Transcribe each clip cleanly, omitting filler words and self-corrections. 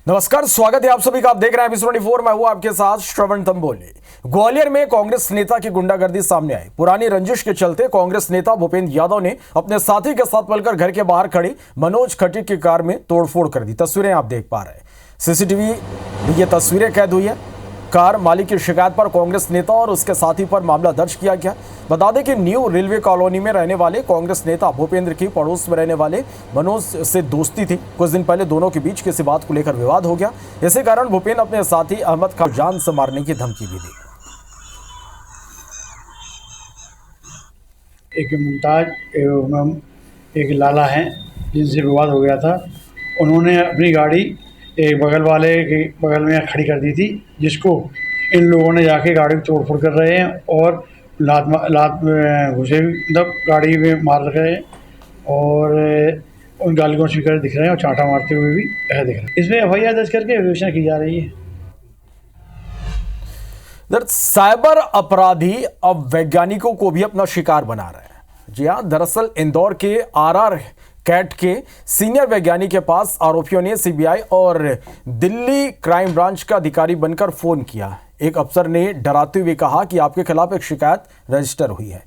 नमस्कार, स्वागत है आप सभी का। आप देख रहे हैं एबी24। मैं हूं आपके साथ श्रवण तंबोली। ग्वालियर में कांग्रेस नेता की गुंडागर्दी सामने आई। पुरानी रंजिश के चलते कांग्रेस नेता भूपेंद्र यादव ने अपने साथी के साथ मिलकर घर के बाहर खड़ी मनोज खटीक की कार में तोड़फोड़ कर दी। तस्वीरें आप देख पा रहे हैं, सीसीटीवी में ये तस्वीरें कैद हुई है। कार मालिक की शिकायत पर कांग्रेस नेता और उसके साथी पर मामला दर्ज किया गया। बता दें कि न्यू रेलवे कॉलोनी में रहने वाले कांग्रेस नेता भूपेंद्र की पड़ोस में रहने वाले मनोज से दोस्ती थी। कुछ दिन पहले दोनों के बीच किसी बात को लेकर विवाद हो गया। इसी कारण भूपेंद्र अपने साथी अहमद को जान से मारने की धमकी भी दी। एक मुमताज एवं एक लाला हैं जिनसे विवाद हो गया था। उन्होंने अपनी गाड़ी एक बगल वाले के बगल में खड़ी कर दी थी, जिसको इन लोगों ने जाके गाड़ी में तोड़फोड़ कर रहे हैं और लात घुसे मतलब गाड़ी में मार रहे हैं और उन गाली को स्वीकार दिख रहे हैं और चांटा मारते हुए भी ऐसा दिख रहा है। इसमें एफआईआर दर्ज करके विवेचना की जा रही है। साइबर अपराधी अब वैज्ञानिकों को भी अपना शिकार बना रहे हैं। जी हाँ, दरअसल इंदौर के आरआर कैट के सीनियर वैज्ञानिक के पास आरोपियों ने सीबीआई और दिल्ली क्राइम ब्रांच का अधिकारी बनकर फोन किया। एक अफसर ने डराते हुए कहा कि आपके खिलाफ एक शिकायत रजिस्टर हुई है।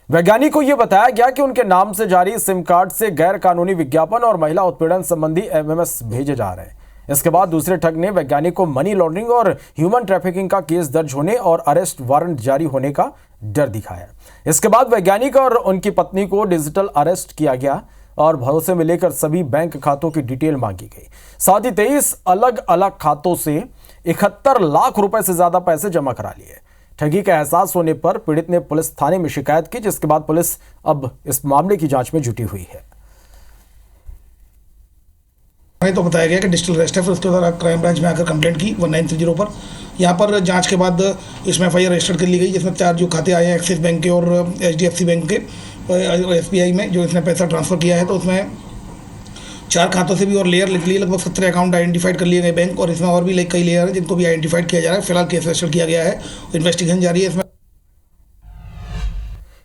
वैज्ञानिक को यह बताया गया कि उनके नाम से जारी सिम कार्ड से गैर कानूनी विज्ञापन और महिला उत्पीड़न संबंधी एमएमएस भेजे जा रहे हैं। इसके बाद दूसरे ठग ने वैज्ञानिक को मनी लॉन्ड्रिंग और ह्यूमन ट्रैफिकिंग का केस दर्ज होने और अरेस्ट वारंट जारी होने का डर दिखाया। इसके बाद वैज्ञानिक और उनकी पत्नी को डिजिटल अरेस्ट किया गया और भरोसे में लेकर सभी बैंक खातों की डिटेल मांगी गई। साथ ही 23 अलग अलग खातों से 71 लाख रुपए से ज्यादा पैसे जमा करा लिए। ठगी का एहसास होने पर पीड़ित ने पुलिस थाने में शिकायत की, जिसके बाद पुलिस अब इस मामले की जांच में जुटी हुई है। हमें तो बताया गया कि डिजिटल अरेस्ट है, फिर उसके बाद क्राइम ब्रांच में आकर कंप्लेंट की 1930 पर। यहाँ पर जांच के बाद इसमें एफआईआर रजिस्टर कर ली गई, जिसमें 4 जो खाते आए हैं एक्सिस बैंक के और HDFC बैंक के और SBI में जो इसने पैसा ट्रांसफ़र किया है, तो उसमें 4 खातों से भी और लेयर लिख लिए। लगभग 17 अकाउंट आइडेंटिफाइड कर लिए गए बैंक, और इसमें और भी कई लेयर हैं जिनको भी आइडेंटिफाइड किया जा रहा है। फिलहाल केस रजिस्टर किया गया है, इन्वेस्टिगेशन जारी है। इसमें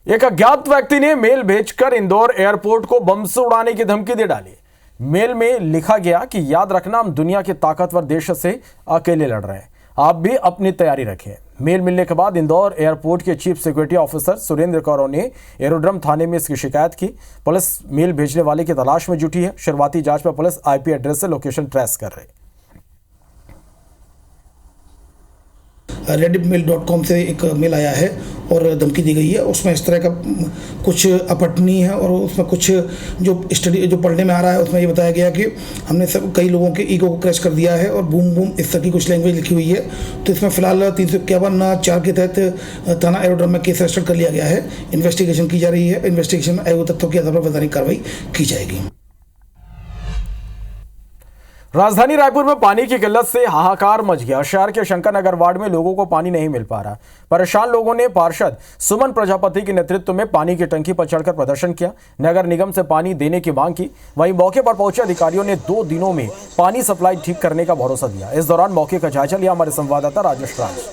एक अज्ञात व्यक्ति ने मेल भेजकर इंदौर एयरपोर्ट को बम से उड़ाने की धमकी दे डाली। मेल में लिखा गया कि याद रखना, हम दुनिया के ताकतवर देश से अकेले लड़ रहे हैं, आप भी अपनी तैयारी रखें। मेल मिलने के बाद इंदौर एयरपोर्ट के chief security officer Surendra Kaur ने एरोड्रम थाने में इसकी शिकायत की। पुलिस मेल भेजने वाले की तलाश में जुटी है। शुरुआती जांच में पुलिस IP एड्रेस से लोकेशन ट्रेस कर रही है। redditmail.com से एक मेल आया है और धमकी दी गई है। उसमें इस तरह का कुछ अपठनीय है और उसमें कुछ जो पढ़ने में आ रहा है, उसमें ये बताया गया कि हमने सब कई लोगों के ईगो को क्रैश कर दिया है और बूम बूम इस तरह की कुछ लैंग्वेज लिखी हुई है। तो इसमें फिलहाल 351(4) के तहत थाना एरोड्रम में केस रजिस्टर कर लिया गया है। इन्वेस्टिगेशन की जा रही है। इन्वेस्टिगेशन में आए तथ्यों के आधार पर वैधानिक कार्रवाई की जाएगी। राजधानी रायपुर में पानी की किल्लत से हाहाकार मच गया। शहर के शंकर नगर वार्ड में लोगों को पानी नहीं मिल पा रहा। परेशान लोगों ने पार्षद सुमन प्रजापति के नेतृत्व में पानी की टंकी पर चढ़कर प्रदर्शन किया, नगर निगम से पानी देने की मांग की। वहीं मौके पर पहुंचे अधिकारियों ने 2 दिनों में पानी सप्लाई ठीक करने का भरोसा दिया। इस दौरान मौके का जायजा लिया हमारे संवाददाता राजेश राज।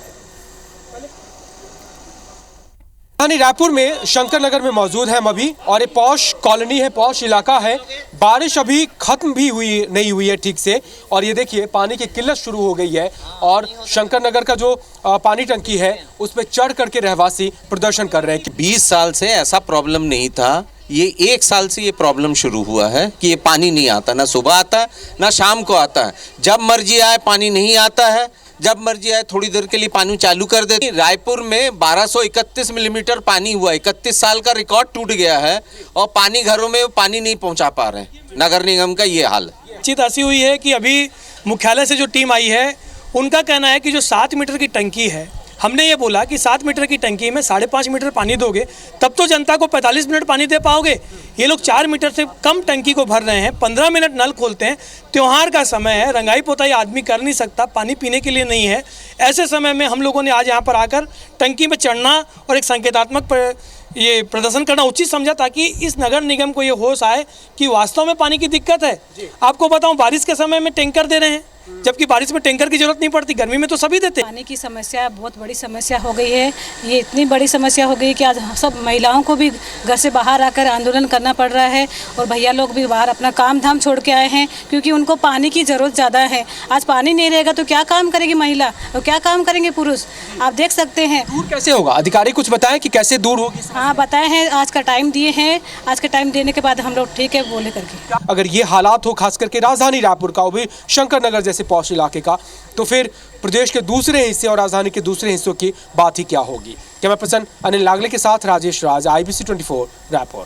रायपुर में शंकर नगर में मौजूद है हम अभी, और ये पॉश कॉलोनी है, पॉश इलाका है। बारिश अभी खत्म भी नहीं हुई है ठीक से, और ये देखिए पानी की किल्लत शुरू हो गई है। और शंकर नगर का जो पानी टंकी है उस पर चढ़ करके रहवासी प्रदर्शन कर रहे हैं कि 20 साल से ऐसा प्रॉब्लम नहीं था। ये 1 साल से ये प्रॉब्लम शुरू हुआ है कि ये पानी नहीं आता, ना सुबह आता है ना शाम को आता है। जब मर्जी आए पानी नहीं आता है, जब मर्जी आए थोड़ी देर के लिए पानी चालू कर देते। रायपुर में 1231 मिलीमीटर पानी हुआ। 31 साल का रिकॉर्ड टूट गया है और पानी घरों में पानी नहीं पहुंचा पा रहे हैं। नगर निगम का ये हाल है। बातचीत ऐसी हुई है कि अभी मुख्यालय से जो टीम आई है उनका कहना है कि जो 7 मीटर की टंकी है, हमने ये बोला कि 7 मीटर की टंकी में 5.5 मीटर पानी दोगे तब तो जनता को 45 मिनट पानी दे पाओगे। ये लोग 4 मीटर से कम टंकी को भर रहे हैं, 15 मिनट नल खोलते हैं। त्योहार का समय है, रंगाई पोताई आदमी कर नहीं सकता, पानी पीने के लिए नहीं है। ऐसे समय में हम लोगों ने आज यहाँ पर आकर टंकी में चढ़ना और एक संकेतात्मक ये प्रदर्शन करना उचित समझा, ताकि इस नगर निगम को ये होश आए कि वास्तव में पानी की दिक्कत है। आपको बताऊं, बारिश के समय में टैंकर दे रहे हैं, जबकि बारिश में टैंकर की जरूरत नहीं पड़ती, गर्मी में तो सभी देते। पानी की समस्या बहुत बड़ी समस्या हो गई है। ये इतनी बड़ी समस्या हो गई है कि आज सब महिलाओं को भी घर से बाहर आकर आंदोलन करना पड़ रहा है और भैया लोग भी बाहर अपना काम धाम छोड़ के आए हैं क्योंकि उनको पानी की ज़रूरत ज़्यादा है। आज पानी नहीं रहेगा तो क्या काम करेगी महिला और क्या काम करेंगे पुरुष, आप देख सकते हैं। दूर कैसे होगा? अधिकारी कुछ बताएं कि कैसे दूर होगी? हाँ बताए हैं, आज का टाइम दिए हैं, आज का टाइम देने के बाद हम लोग ठीक है बोले करके। अगर ये हालात हो खास करके राजधानी रायपुर का, वो भी शंकर नगर जैसे पॉश इलाके का, तो फिर प्रदेश के दूसरे हिस्से और राजधानी के दूसरे हिस्सों की बात ही क्या होगी। कैमरा पर्सन अनिल लागले के साथ राजेश राज, IBC 24 रायपुर।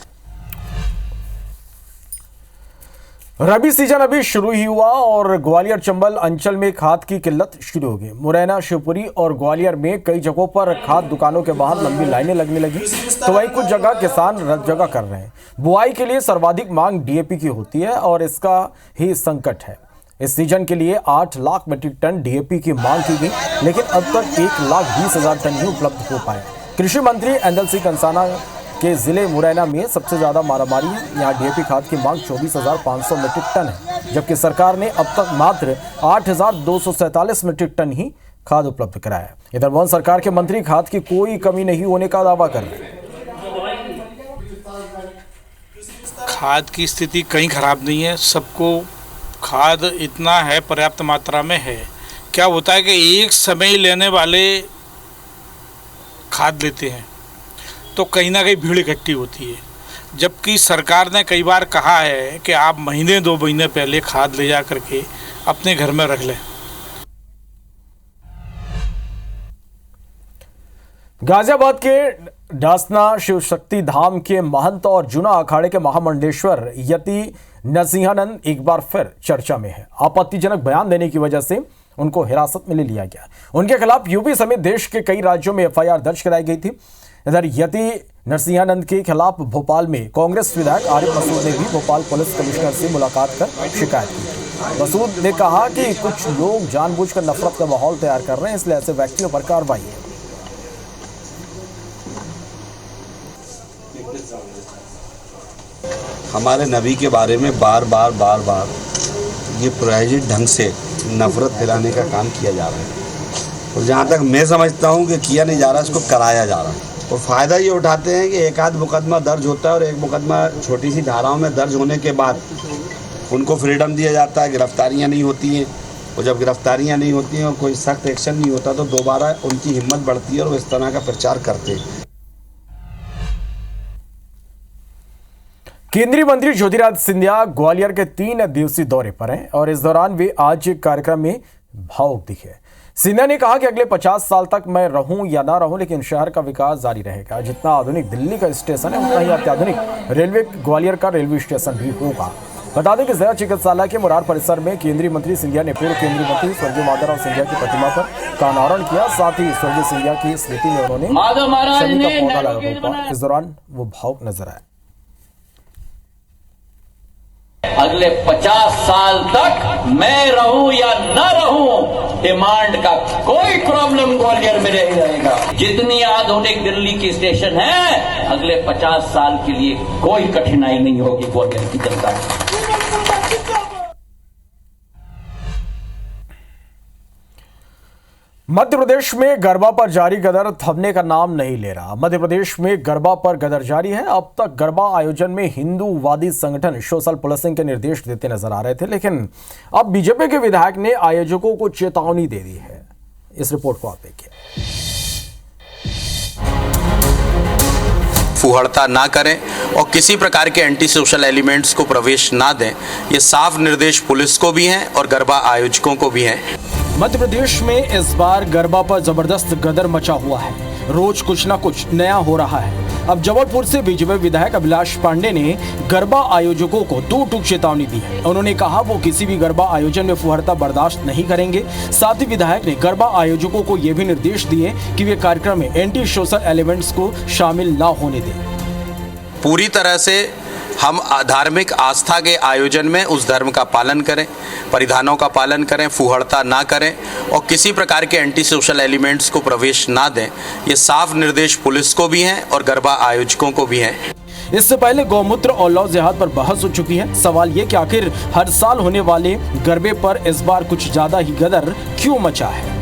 रबी सीजन अभी शुरू ही हुआ और ग्वालियर चंबल अंचल में खाद की किल्लत शुरू हो गई। मुरैना, शिवपुरी और ग्वालियर में कई जगहों पर खाद दुकानों के बाहर लंबी लाइनें लगने लगी, तो वहीं कुछ जगह किसान रत जगह कर रहे हैं। बुआई के लिए सर्वाधिक मांग DAP की होती है और इसका ही संकट है। इस सीजन के लिए 8 लाख मीट्रिक टन DAP की मांग की गई, लेकिन अब तक 1,20,000 टन ही उपलब्ध हो पाए। कृषि मंत्री एंदल सिंह कंसाना के जिले मुरैना में सबसे ज्यादा मारामारी है। यहाँ DAP खाद की मांग 24,500 मीट्रिक टन है, जबकि सरकार ने अब तक मात्र 8,247 मीट्रिक टन ही खाद उपलब्ध कराया है। इधर वन सरकार के मंत्री खाद की कोई कमी नहीं होने का दावा कर रहे हैं। खाद की स्थिति कहीं खराब नहीं है, सबको खाद इतना है, पर्याप्त मात्रा में है। क्या होता है कि एक समय लेने वाले खाद लेते हैं तो कहीं ना कहीं भीड़ इकट्ठी होती है, जबकि सरकार ने कई बार कहा है कि आप महीने 2 महीने पहले खाद ले जा करके अपने घर में रख लें। गाजियाबाद के डासना शिव शक्ति धाम के महंत और जुना अखाड़े के महामंडलेश्वर यति नरसिंहानंद एक बार फिर चर्चा में है। आपत्तिजनक बयान देने की वजह से उनको हिरासत में ले लिया गया। उनके खिलाफ यूपी समेत देश के कई राज्यों में FIR दर्ज कराई गई थी। इधर यति नरसिंहानंद के खिलाफ भोपाल में कांग्रेस विधायक आरिफ मसूद ने भी भोपाल पुलिस कमिश्नर से मुलाकात कर शिकायत की। मसूद ने कहा कि कुछ लोग जानबूझकर नफरत का माहौल तैयार कर रहे हैं, इसलिए ऐसे व्यक्तियों पर कार्रवाई है। हमारे नबी के बारे में बार बार ये प्रायोजित ढंग से नफरत फैलाने का काम किया जा रहा है और जहाँ तक मैं समझता हूँ कि किया नहीं जा रहा, इसको कराया जा रहा है। और फ़ायदा ये उठाते हैं कि एक आध मुकदमा दर्ज होता है और एक मुकदमा छोटी सी धाराओं में दर्ज होने के बाद उनको फ्रीडम दिया जाता है, गिरफ्तारियाँ नहीं होती हैं। और जब गिरफ्तारियाँ नहीं होती हैं और कोई सख्त एक्शन नहीं होता तो दोबारा उनकी हिम्मत बढ़ती है और वो इस तरह का प्रचार करते हैं। केंद्रीय मंत्री ज्योतिरादित्य सिंधिया ग्वालियर के 3 दिवसीय दौरे पर हैं और इस दौरान वे आज एक कार्यक्रम में भावुक दिखे। सिंधिया ने कहा कि अगले 50 साल तक मैं रहूं या ना रहूं, लेकिन शहर का विकास जारी रहेगा। जितना आधुनिक दिल्ली का स्टेशन है, उतना ही अत्याधुनिक रेलवे ग्वालियर का रेलवे स्टेशन भी होगा। बता दें कि जिला चिकित्सालय के मुरार परिसर में केंद्रीय मंत्री सिंधिया ने पूर्व केंद्रीय मंत्री स्वर्गीय माधवराव सिंधिया की प्रतिमा पर का अनावरण किया। साथ ही स्वर्गीय सिंधिया की स्मृति में उन्होंने शमी का पौधा लगाया। इस दौरान वो भावुक नजर आए। अगले 50 साल तक मैं रहूं या न रहूं, डिमांड का कोई प्रॉब्लम ग्वालियर में नहीं रहेगा। जितनी आधुनिक दिल्ली की स्टेशन है, अगले 50 साल के लिए कोई कठिनाई नहीं होगी ग्वालियर की जनता की। मध्य प्रदेश में गरबा पर जारी गदर थमने का नाम नहीं ले रहा। मध्य प्रदेश में गरबा पर गदर जारी है। अब तक गरबा आयोजन में हिंदूवादी संगठन सोशल पुलिसिंग के निर्देश देते नजर आ रहे थे, लेकिन अब बीजेपी के विधायक ने आयोजकों को चेतावनी दे दी है। इस रिपोर्ट को आप देखिए। फुहड़ता ना करें और किसी प्रकार के एंटी सोशल एलिमेंट्स को प्रवेश ना दें, ये साफ निर्देश पुलिस को भी हैं और गरबा आयोजकों को भी हैं। मध्य प्रदेश में इस बार गरबा पर जबरदस्त गदर मचा हुआ है। रोज कुछ ना कुछ नया हो रहा है। अब जबलपुर से बीजेपी विधायक अभिलाष पांडे ने गरबा आयोजकों को 2 टूक चेतावनी दी है। उन्होंने कहा वो किसी भी गरबा आयोजन में फुहड़ता बर्दाश्त नहीं करेंगे। साथ ही विधायक ने गरबा आयोजकों को ये भी निर्देश दिए कि वे कार्यक्रम में एंटी सोशल एलिमेंट्स को शामिल ना होने दें। पूरी तरह से हम धार्मिक आस्था के आयोजन में उस धर्म का पालन करें, परिधानों का पालन करें, फुहड़ता ना करें और किसी प्रकार के एंटी सोशल एलिमेंट्स को प्रवेश ना दें। ये साफ निर्देश पुलिस को भी हैं और गरबा आयोजकों को भी हैं। इससे पहले गौमूत्र और लौ जिहाद पर बहस हो चुकी है। सवाल ये कि आखिर हर साल होने वाले गरबे पर इस बार कुछ ज्यादा ही गदर क्यों मचा है।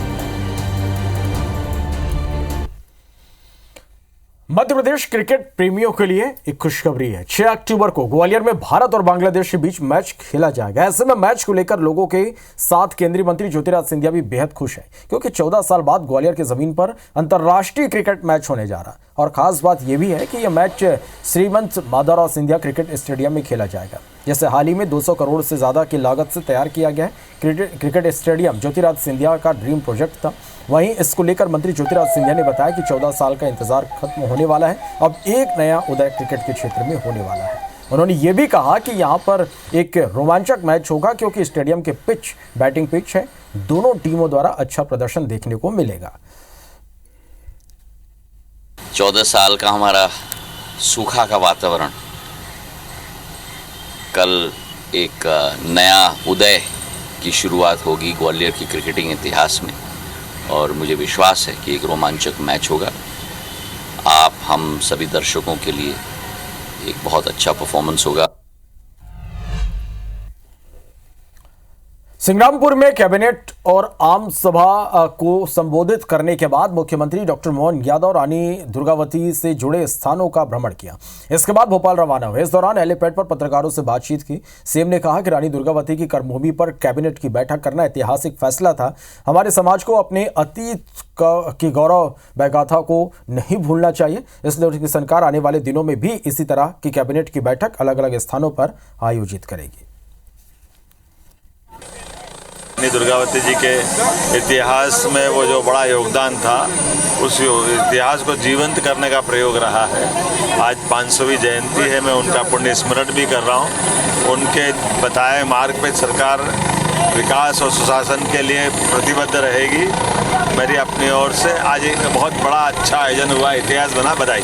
मध्य प्रदेश क्रिकेट प्रेमियों के लिए एक खुशखबरी है। 6 अक्टूबर को ग्वालियर में भारत और बांग्लादेश के बीच मैच खेला जाएगा। ऐसे में मैच को लेकर लोगों के साथ केंद्रीय मंत्री ज्योतिरादित्य सिंधिया भी बेहद खुश हैं, क्योंकि 14 साल बाद ग्वालियर की जमीन पर अंतर्राष्ट्रीय क्रिकेट मैच होने जा रहा है। और खास बात यह भी है कि यह मैच श्रीमंत माधवराव सिंधिया क्रिकेट स्टेडियम में खेला जाएगा, जैसे हाल ही में 200 करोड़ से ज्यादा की लागत से तैयार किया गया है। क्रिकेट स्टेडियम ज्योतिरादित्य सिंधिया का ड्रीम प्रोजेक्ट था। वहीं इसको लेकर मंत्री ज्योतिरादित्य सिंधिया ने बताया कि 14 साल का इंतजार खत्म होने वाला है, अब एक नया उदय क्रिकेट के क्षेत्र में होने वाला है। उन्होंने ये भी कहा कि यहाँ पर एक रोमांचक मैच होगा, क्योंकि स्टेडियम के पिच बैटिंग पिच है। दोनों टीमों द्वारा अच्छा प्रदर्शन देखने को मिलेगा। 14 साल का हमारा सूखा का वातावरण कल एक नया उदय की शुरुआत होगी ग्वालियर की क्रिकेटिंग इतिहास में, और मुझे विश्वास है कि एक रोमांचक मैच होगा। आप हम सभी दर्शकों के लिए एक बहुत अच्छा परफॉर्मेंस होगा। सिंग्रामपुर में कैबिनेट और आम सभा को संबोधित करने के बाद मुख्यमंत्री डॉक्टर मोहन यादव रानी दुर्गावती से जुड़े स्थानों का भ्रमण किया। इसके बाद भोपाल रवाना हुए। इस दौरान हेलीपैड पर पत्रकारों से बातचीत की। सीएम ने कहा कि रानी दुर्गावती की कर्मभूमि पर कैबिनेट की बैठक करना ऐतिहासिक फैसला था। हमारे समाज को अपने अतीत की गौरव गाथा को नहीं भूलना चाहिए, इसलिए उनकी सरकार आने वाले दिनों में भी इसी तरह की कैबिनेट की बैठक अलग अलग स्थानों पर आयोजित करेगी। रानी दुर्गावती जी के इतिहास में वो जो बड़ा योगदान था, उस इतिहास को जीवंत करने का प्रयोग रहा है। आज 500वीं जयंती है, मैं उनका पुण्य स्मरण भी कर रहा हूँ। उनके बताए मार्ग पे सरकार विकास और सुशासन के लिए प्रतिबद्ध रहेगी। मेरी अपनी ओर से आज एक बहुत बड़ा अच्छा आयोजन हुआ, इतिहास बना, बधाई।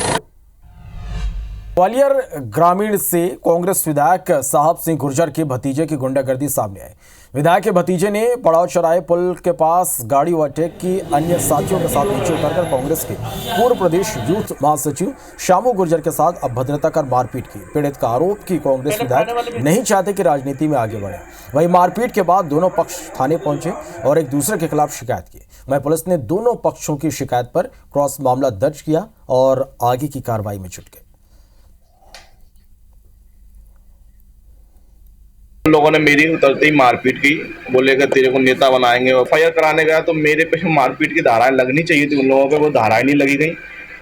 ग्वालियर ग्रामीण से कांग्रेस विधायक साहब सिंह गुर्जर के भतीजे की गुंडागर्दी सामने आई। विधायक के भतीजे ने पड़ाव चौराहे पुल के पास गाड़ी ओवरटेक की। अन्य साथियों के साथ नीचे उतरकर कांग्रेस के पूर्व प्रदेश यूथ महासचिव श्यामू गुर्जर के साथ अभद्रता कर मारपीट की। पीड़ित का आरोप कि कांग्रेस विधायक नहीं चाहते कि राजनीति में आगे बढ़े। वहीं मारपीट के बाद दोनों पक्ष थाने पहुंचे और एक दूसरे के खिलाफ शिकायत की। वहीं पुलिस ने दोनों पक्षों की शिकायत पर क्रॉस मामला दर्ज किया और आगे की कार्रवाई में जुट गए। लोगों ने मेरी उतरते ही मारपीट की, बोले कि तेरे को नेता बनाएंगे। एफआईआर कराने गया तो मेरे पे मारपीट की धाराएं लगनी चाहिए थी, उन लोगों पे वो धाराएं नहीं लगी गई।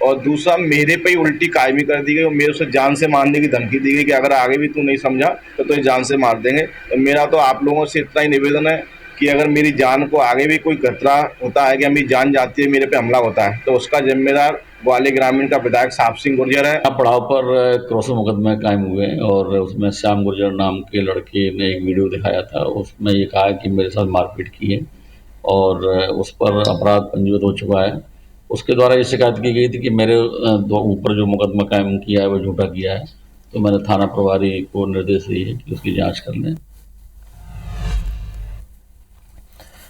और दूसरा, मेरे पे ही उल्टी कायमी कर दी गई और मेरे से जान से मारने की धमकी दी गई कि अगर आगे भी तू नहीं समझा तो तुझे जान से मार देंगे। तो मेरा तो आप लोगों से इतना ही निवेदन है कि अगर मेरी जान को आगे भी कोई खतरा होता है कि मेरी जान जाती है, मेरे पे हमला होता है, तो उसका जिम्मेदार ग्वालियर ग्रामीण का विधायक साहब सिंह गुर्जर है। पड़ाव पर क्रॉस मुकदमे कायम हुए और उसमें श्याम गुर्जर नाम के लड़के ने एक वीडियो दिखाया था। उसमें ये कहा कि मेरे साथ मारपीट की है और उस पर अपराध पंजीबद्ध हो चुका है। उसके द्वारा ये शिकायत की गई थी कि मेरे ऊपर जो मुकदमा कायम किया है वो झूठा किया है। तो मैंने थाना प्रभारी को निर्देश दिए कि उसकी जाँच कर लें।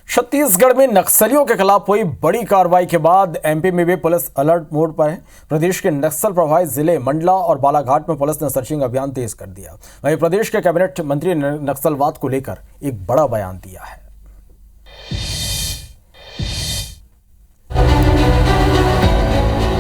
छत्तीसगढ़ में नक्सलियों के खिलाफ हुई बड़ी कार्रवाई के बाद एमपी में भी पुलिस अलर्ट मोड पर है। प्रदेश के नक्सल प्रभावित जिले मंडला और बालाघाट में पुलिस ने सर्चिंग अभियान तेज कर दिया। वहीं प्रदेश के कैबिनेट मंत्री ने नक्सलवाद को लेकर एक बड़ा बयान दिया है।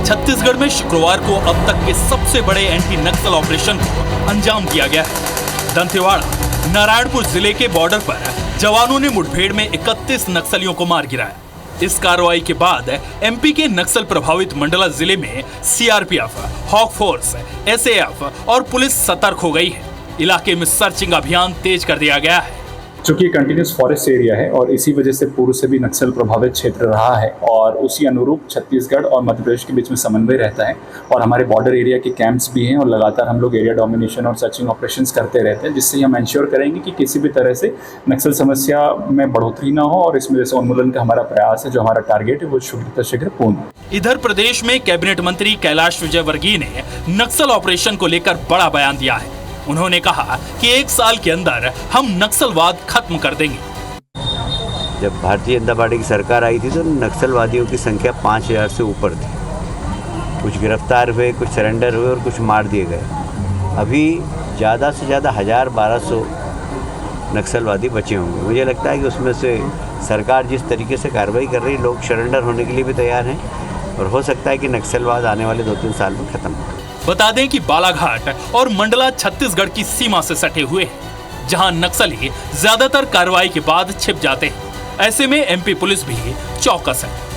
छत्तीसगढ़ में शुक्रवार को अब तक के सबसे बड़े एंटी नक्सल ऑपरेशन को अंजाम दिया गया है। दंतेवाड़ा नारायणपुर जिले के बॉर्डर पर जवानों ने मुठभेड़ में 31 नक्सलियों को मार गिराया। इस कार्रवाई के बाद एमपी के नक्सल प्रभावित मंडला जिले में सीआरपीएफ, हॉक फोर्स, एसएएफ और पुलिस सतर्क हो गई है। इलाके में सर्चिंग अभियान तेज कर दिया गया है। चूँकि कंटिन्यूस फॉरेस्ट एरिया है और इसी वजह से पूर्व से भी नक्सल प्रभावित क्षेत्र रहा है और उसी अनुरूप छत्तीसगढ़ और मध्य प्रदेश के बीच में समन्वय रहता है और हमारे बॉर्डर एरिया के कैंप्स भी हैं और लगातार हम लोग एरिया डोमिनेशन और सर्चिंग ऑपरेशंस करते रहते हैं, जिससे हम इंश्योर करेंगे कि किसी भी तरह से नक्सल समस्या में बढ़ोतरी ना हो और इसमें जैसे उन्मूलन का हमारा प्रयास है, जो हमारा टारगेट है वो शीघ्र पूर्ण हो। इधर प्रदेश में कैबिनेट मंत्री कैलाश विजयवर्गीय ने नक्सल ऑपरेशन को लेकर बड़ा बयान दिया है। उन्होंने कहा कि 1 साल के अंदर हम नक्सलवाद खत्म कर देंगे। जब भारतीय जनता पार्टी की सरकार आई थी तो नक्सलवादियों की संख्या 5000 से ऊपर थी। कुछ गिरफ्तार हुए, कुछ सरेंडर हुए और कुछ मार दिए गए। अभी ज़्यादा से ज़्यादा 1000-1200 नक्सलवादी बचे होंगे। मुझे लगता है कि उसमें से सरकार जिस तरीके से कार्रवाई कर रही है, लोग सरेंडर होने के लिए भी तैयार हैं और हो सकता है कि नक्सलवाद आने वाले 2-3 साल में खत्म हो। बता दें कि बालाघाट और मंडला छत्तीसगढ़ की सीमा से सटे हुए हैं, जहां नक्सली ज्यादातर कार्रवाई के बाद छिप जाते हैं। ऐसे में एमपी पुलिस भी चौकस है।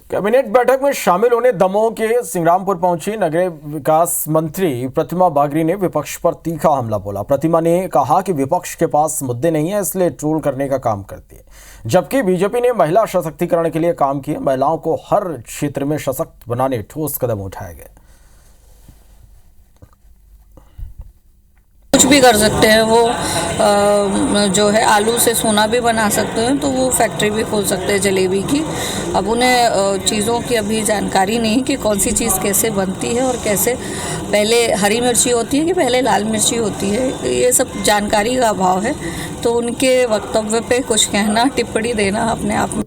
कैबिनेट बैठक में शामिल होने दमोह के सिंग्रामपुर पहुंची नगरीय विकास मंत्री प्रतिमा बागरी ने विपक्ष पर तीखा हमला बोला। प्रतिमा ने कहा कि विपक्ष के पास मुद्दे नहीं है, इसलिए ट्रोल करने का काम करती है, जबकि बीजेपी ने महिला सशक्तिकरण के लिए काम किया। महिलाओं को हर क्षेत्र में सशक्त बनाने ठोस कदम उठाए गए। कुछ भी कर सकते हैं वो, जो है आलू से सोना भी बना सकते हैं, तो वो फैक्ट्री भी खोल सकते हैं जलेबी की। अब उन्हें चीज़ों की अभी जानकारी नहीं कि कौन सी चीज़ कैसे बनती है और कैसे पहले हरी मिर्ची होती है कि पहले लाल मिर्ची होती है, ये सब जानकारी का अभाव है। तो उनके वक्तव्य पे कुछ कहना, टिप्पणी देना अपने आप में।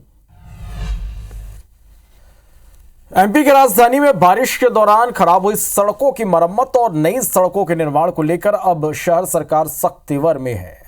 एमपी की राजधानी में बारिश के दौरान खराब हुई सड़कों की मरम्मत और नई सड़कों के निर्माण को लेकर अब शहर सरकार सख्त तेवर में है।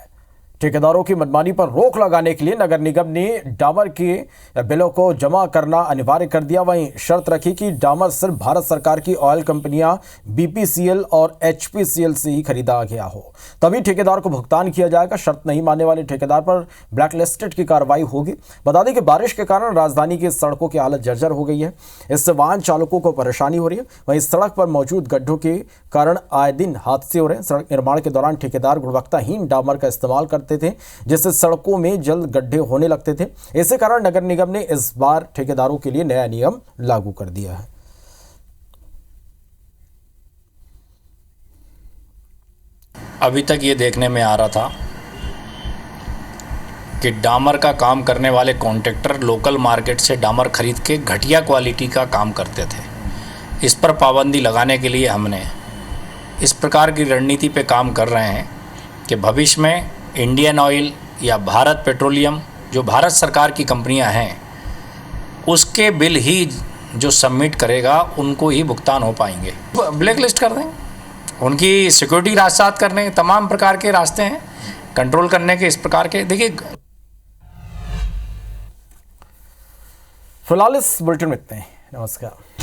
ठेकेदारों की मनमानी पर रोक लगाने के लिए नगर निगम ने डामर के बिलों को जमा करना अनिवार्य कर दिया। वहीं शर्त रखी कि डामर सिर्फ भारत सरकार की ऑयल कंपनियां बीपीसीएल और एचपीसीएल से ही खरीदा गया हो, तभी ठेकेदार को भुगतान किया जाएगा। शर्त नहीं मानने वाले ठेकेदार पर ब्लैकलिस्टेड की कार्रवाई होगी। बता दें कि बारिश के कारण राजधानी की सड़कों की हालत जर्जर हो गई है, इससे वाहन चालकों को परेशानी हो रही है। वहीं सड़क पर मौजूद गड्ढों के कारण आए दिन हादसे हो रहे हैं। सड़क निर्माण के दौरान ठेकेदार गुणवत्ताहीन डामर का इस्तेमाल करते थे, जिससे सड़कों में जल्द गड्ढे होने लगते थे। इसी कारण नगर निगम ने इस बार ठेकेदारों के लिए नया नियम लागू कर दिया है। अभी तक ये देखने में आ रहा था कि डामर का काम करने वाले कॉन्ट्रैक्टर लोकल मार्केट से डामर खरीद के घटिया क्वालिटी का काम करते थे। इस पर पाबंदी लगाने के लिए हमने इस प्रकार की रणनीति पे काम कर रहे हैं कि भविष्य में इंडियन ऑयल या भारत पेट्रोलियम, जो भारत सरकार की कंपनियां हैं, उसके बिल ही जो सबमिट करेगा उनको ही भुगतान हो पाएंगे। ब्लैक लिस्ट कर देंगे, उनकी सिक्योरिटी रास्तात करने, तमाम प्रकार के रास्ते हैं कंट्रोल करने के। इस प्रकार के देखिए, फिलहाल इस बुलेटिन में इतना ही। नमस्कार।